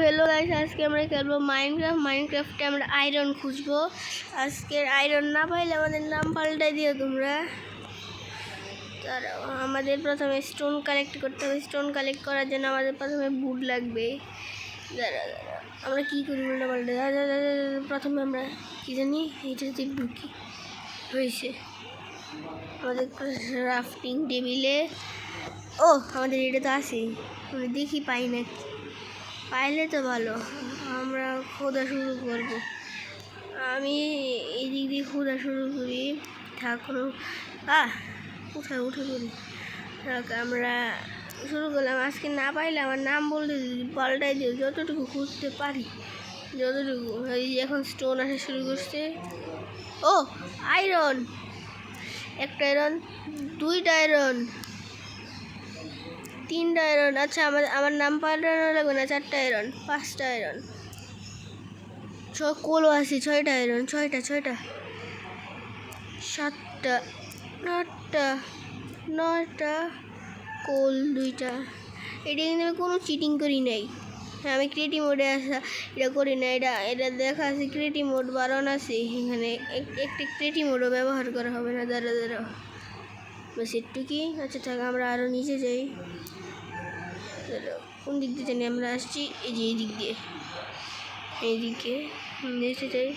Hello guys, আজকে আমরা খেলবো মাইনক্রাফটে আমরা আয়রন খুঁজবো। আজকে আয়রন না পাইলে আমাদের নাম পাল্টাই দিও তোমরা। তারাও আমাদের প্রথমে স্টোন কালেক্ট করতে হবে। স্টোন কালেক্ট করার জন্য আমাদের প্রথমে বুট লাগবে। দাঁড়া আমরা কী করি উল্টা পাল্টা। প্রথমে আমরা কী জানি এইটাতে ঢুকি হয়েছে আমাদের ক্রাফটিং টেবিলে। ও আমাদের এটা তো আছে, আমরা দেখি পাই না, পাইলে তো ভালো। আমরা খোঁজা শুরু করব। আমি এই দিক দিয়ে খোঁজা শুরু করি। ঠাকুর কোথায় উঠে পড়ি। আমরা শুরু করলাম। আজকে না পাইলে আমার নাম বলতে পাল্টাই দিও, যতটুকু খুঁজতে পারি যতটুকু। এই এখন স্টোন আসা শুরু করছে। ও আয়রন, একটা আয়রন, দুইটা আয়রন, তিনটা আয়রন। আচ্ছা আমার নাম পাল্টানো লাগবে না। চারটা আয়রন, পাঁচটা আয়রন, কোলও আছে, ছয়টা আয়রন, ছয়টা সাতটা, আটটা, নয়টা, কোল দুইটা। এটা কিন্তু আমি কোনো চিটিং করি নাই। আমি ক্রিয়েটিভ মোডে আসা এটা করি না। এটা দেখা আছে ক্রিয়েটিভ মোড বারণ আছে এখানে। একটি ক্রিয়েটিভ মোডও ব্যবহার করা হবে না। দাঁড়া বাস একটু কি। আচ্ছা থাক, আমরা আরও নিচে যাই। কোন দিক দিয়ে জানি আমরা আসছি? এই যে এই দিক দিয়ে, এইদিকে নিচে যাই।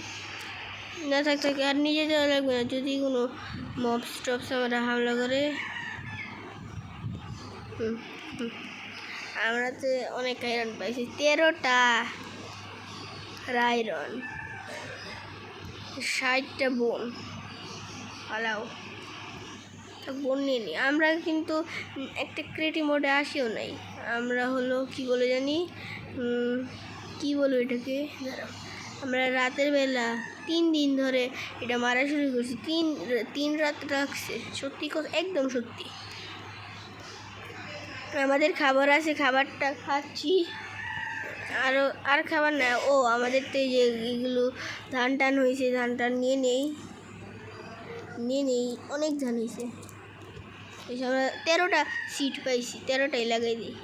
না থাক আর নিচে যাওয়া লাগবে না। যদি কোনো মবস টপস আমরা হামলা করে। আমরা তো অনেক আয়রন পাইছি, 13টা আয়রন, 60টা বোন। পালাও, বোন নিয়ে নিই। আমরা কিন্তু একটা ক্রিয়েটিভ মোডে আসিও নাই। আমরা হলো কি বলে জানি, কি বলবো এটাকে, আমরা রাতের বেলা 3 দিন ধরে এটা মারা শুরু করছি। তিন রাত রাখছে, সত্যি কথা, একদম সত্যি। আমাদের খাবার আছে, খাবারটা খাচ্ছি। আর খাবার না। ও আমাদের তো এই যে এগুলো ধান টান হয়েছে, ধান টান নিয়ে নেই। অনেক ধান হয়েছে। আমরা 13টা সিট পাইছি, 13টাই লাগাই দিই।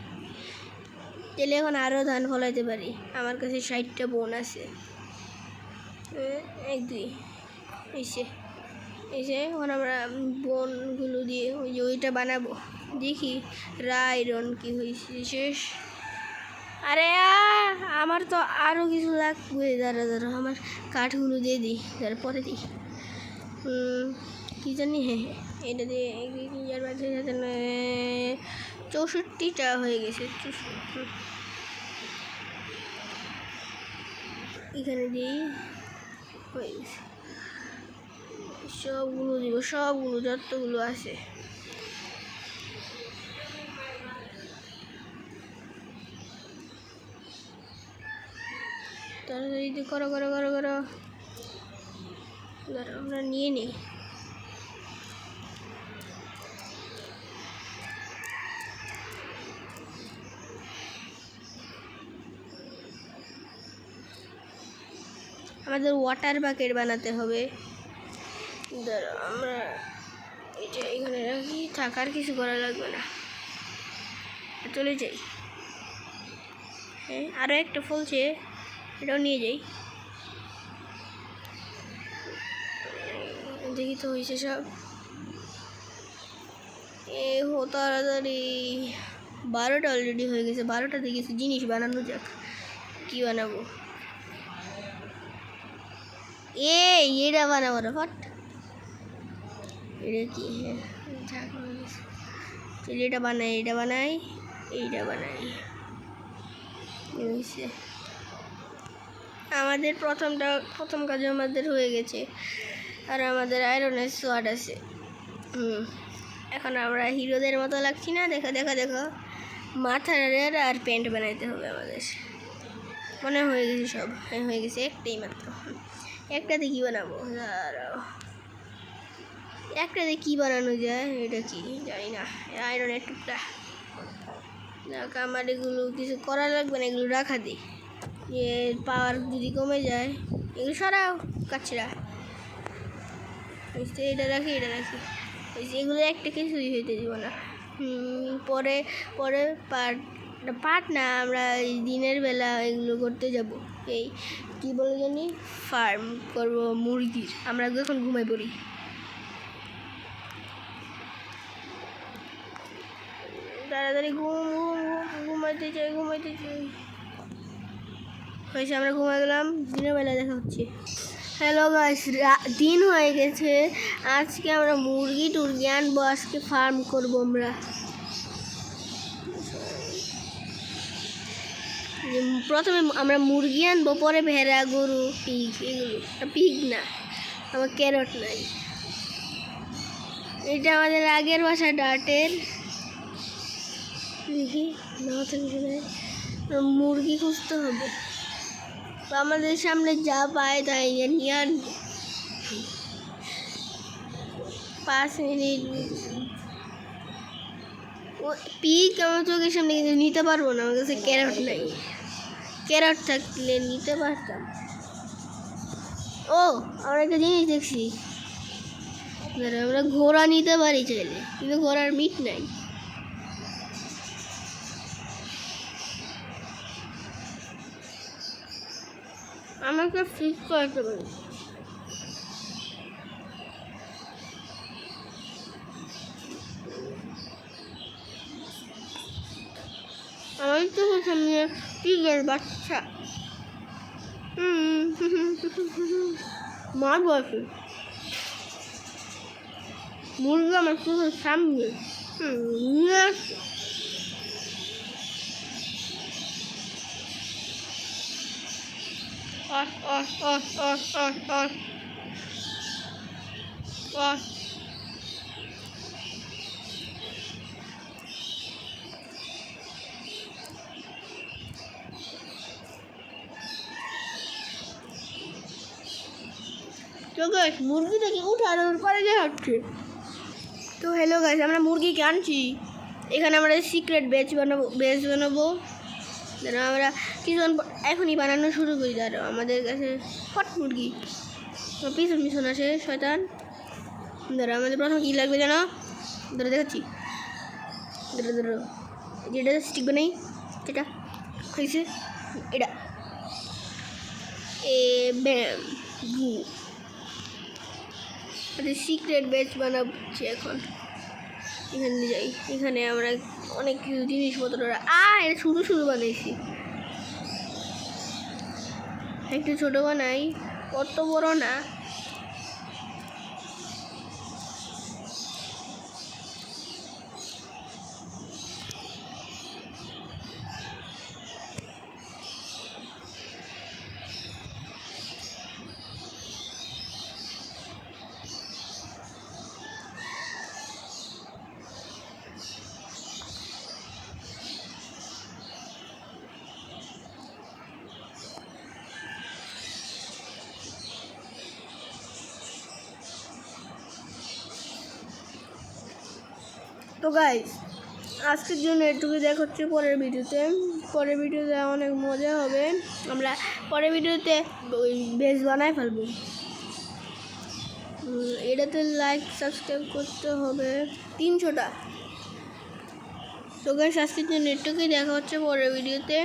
তাহলে এখন আরও ধান ফলাইতে পারি। আমার কাছে 60টা বোন আছে। 1 2 এসে এখন আমরা বোনগুলো দিয়ে ওইটা বানাবো। দেখি আয়রন কি হয়েছে শেষ। আরে আমার তো আরও কিছু লাগবে। দাঁড়া আমার কাঠগুলো দিয়ে দিই, পরে দিই। কী জানি, হ্যাঁ এটা দিয়ে 64টা হয়ে গেছে। এখানে দিই, হয়ে গেছে। সবগুলো দিব, সবগুলো যতগুলো আছে। তাড়াতাড়ি করো। আমরা নিয়ে নিই। আমাদের ওয়াটার বাকেট বানাতে হবে। আমরা এটা এখানে রাখি, থাকার কিছু করা লাগবে না, চলে যাই। হ্যাঁ আরও একটা ফলছে, এটাও নিয়ে যাই। দেখি তো হয়েছে সব। তাড়াতাড়ি 12টা অলরেডি হয়ে গেছে। 12টাতে কিছু জিনিস বানানো যাক। কি বানাবো? এটা বানাবো না, ফট। এটা কি? হ্যাঁ এটা বানাই, এইটা বানাই। আমাদের প্রথম কাজ আমাদের হয়ে গেছে। আর আমাদের আয়রনের সোয়াড আছে। এখন আমরা হিরোদের মতো লাগছি না? দেখো মাথার আর প্যান্ট বানাইতে হবে আমাদের। মনে হয়ে গেছে সব। হ্যাঁ হয়ে গেছে, একটাই মাত্র। একটাতে কী বানাবো? একটাতে কী বানানো যায়? এটা কি জানি না। আয়রনের টুকরা। আমার এগুলো কিছু করা লাগবে না, এগুলো রাখা দিই। পাওয়ার যদি কমে যায় এগুলো সরাও, কাছরা। এটা রাখি। এগুলো একটা কিছুই হইতে দিব না। পরে পার্ট এটা পাট না, আমরা এই দিনের বেলা এগুলো করতে যাব। এই কি বলে জানি, ফার্ম করব মুরগির। আমরা এখন ঘুমাই পড়ি। তাড়াতাড়ি ঘুমাইতে চাই। হয়েছে, আমরা ঘুমাই গেলাম। দিনের বেলা দেখা হচ্ছে। হ্যালো গাইস, দিন হয়ে গেছে। আজকে আমরা মুরগি টুরগি আনবো, আজকে ফার্ম করবো আমরা। প্রথমে আমরা মুরগি আনবো, পরে ভেড়া, গরু, পিগ। এগুলো পিগ না, আমার ক্যারট নাই। এটা আমাদের আগের বাসা ডাটের। দেখি মুরগি খুঁজতে হবে। আমাদের সামনে যা পায় তাই নিয়ে আনবো। 5 মিনিট। পিক আমার চোখের সামনে কিন্তু নিতে পারবো না, আমার কাছে ক্যারট নাই। ক্যারট থাকলে নিতে পারতাম। ও, আমরা একটা জিনিস দেখছি, আমরা ঘোড়া নিতে পারি চাইলে, কিন্তু ঘোড়ার মিট নাই। আমাকে ফিক্স করতে পারি। আমার তো সামনে পিগের বাচ্চা মার বয়সে মুরগি আমার চোখের সামনে নিয়ে আসছে। তো গাইস, মুরগি থেকে উঠানোর পরে যা হচ্ছে। তো হ্যালো গাইস, আমরা মুরগিকে আনছি। এখানে আমরা সিক্রেট বেজ বানাবো। যেন আমরা কিছুক্ষণ এখনই বানানো শুরু করি। দাঁড়ো, আমাদের কাছে হট মুরগি পিছন আসে শয়তান। ধরো, আমাদের প্রথম কী লাগবে জানো? ধরো দেখাচ্ছি। ধরো যেটা স্টিক বানাই, সেটা হয়েছে এটা। ব্যাম গু সিক্রেট বেজ বানাচ্ছি এখন। এখানে যাই, এখানে আমরা অনেক কিছু জিনিসপত্র এটা শুরু বানাইছি। একটু ছোটো বানাই, অত বড় না। তো গাইস, আজকের জন্য এটুকু দেখা হচ্ছে পরের ভিডিওতে অনেক মজা হবে। আমরা পরের ভিডিওতে ওই বেজ বানাই ফেলবো। এটাতে লাইক সাবস্ক্রাইব করতে হবে 300টা। তো গাইস, আজকের জন্য এটুকুই দেখা হচ্ছে পরের ভিডিওতে।